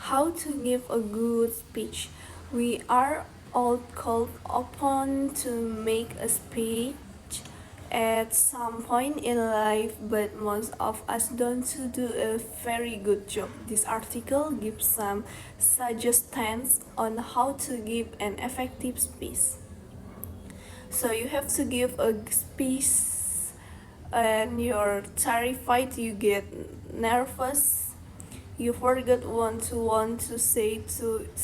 How to give a good speech. We are all called upon to make a speech at some point in life, but most of us don't do a very good job. This article gives some suggestions on how to give an effective speech. So you have to give a speech and you're terrified, you get nervous, you forget want to say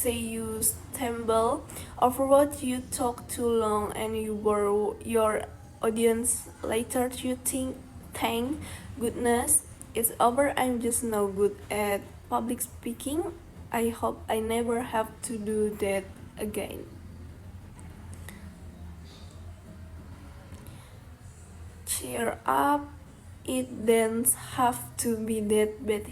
you stumble over what you talk too long and you bore your audience later. You think, thank goodness it's over, I'm just no good at public speaking, I hope I never have to do that again. Cheer up, it doesn't have to be that bad.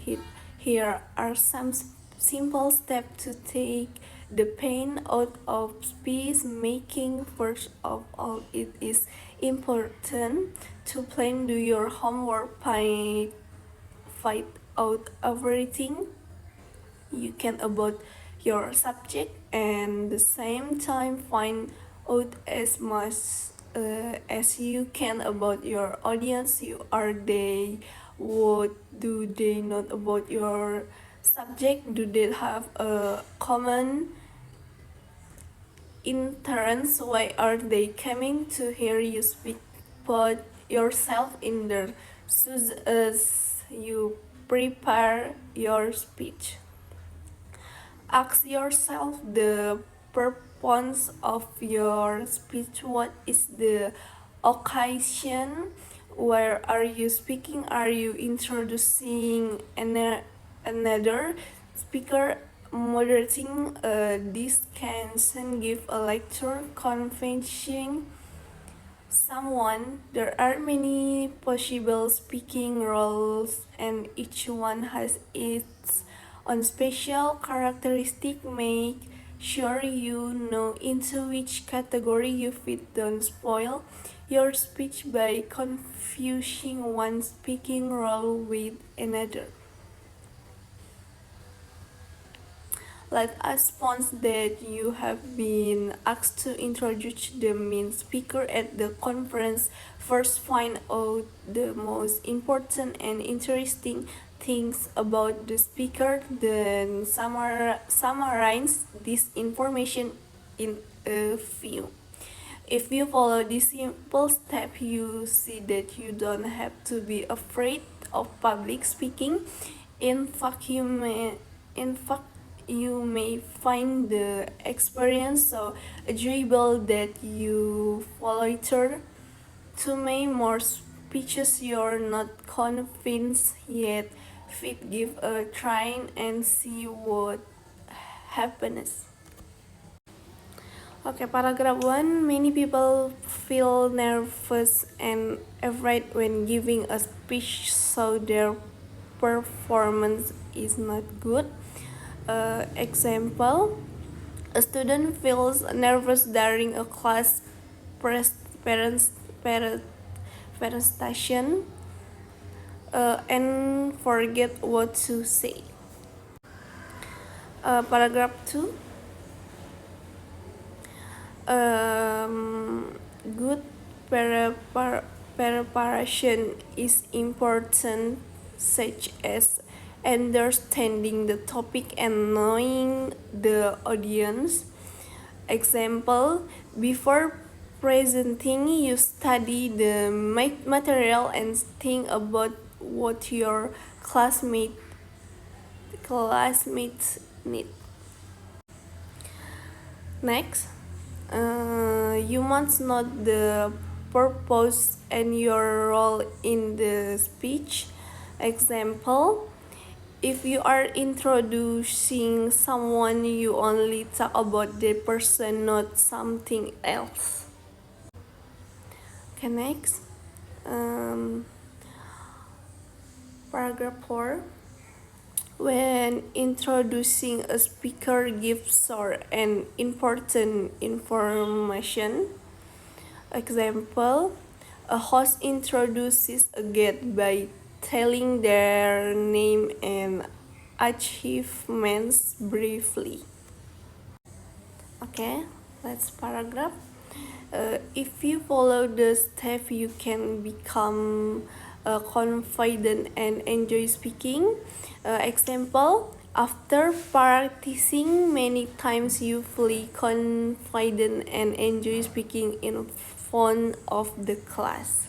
Here are some simple steps to take the pain out of speech making. First of all, it is important to plan, do your homework, fight out everything you can about your subject, and the same time find out as much as you can about your audience. You are they, what do they know about your subject, do they have a common interest, why are they coming to hear you speak. Put yourself in their shoes as you prepare your speech. Ask yourself the purpose of your speech. What is the occasion? Where are you speaking? Are you introducing another speaker? Moderating this can give a lecture, convincing someone. There are many possible speaking roles, and each one has its own special characteristic. Make sure you know into which category you fit. Don't spoil your speech by confusing one speaking role with another. Let us suppose that you have been asked to introduce the main speaker at the conference. First, find out the most important and interesting things about the speaker, then summarize this information in a few. If you follow this simple step, you see that you don't have to be afraid of public speaking. In fact, you may find the experience so enjoyable that you follow through. To make more speeches you're not convinced yet, fit, give a try and see what happens. Okay, paragraph 1. Many people feel nervous and afraid when giving a speech, so their performance is not good. Example, a student feels nervous during a class presentation and forget what to say. Paragraph 2. Good preparation is important, such as understanding the topic and knowing the audience. Example, before presenting, you study the material and think about what your classmates need. Next, you must know the purpose and your role in the speech. Example, if you are introducing someone, you only talk about the person, not something else. Okay, next. Paragraph 4. When introducing a speaker, give short and important information. Example, a host introduces a guest by telling their name and achievements briefly. Okay, let's paragraph. If you follow the steps, you can become confident and enjoy speaking. Example, after practicing many times, you feel confident and enjoy speaking in front of the class.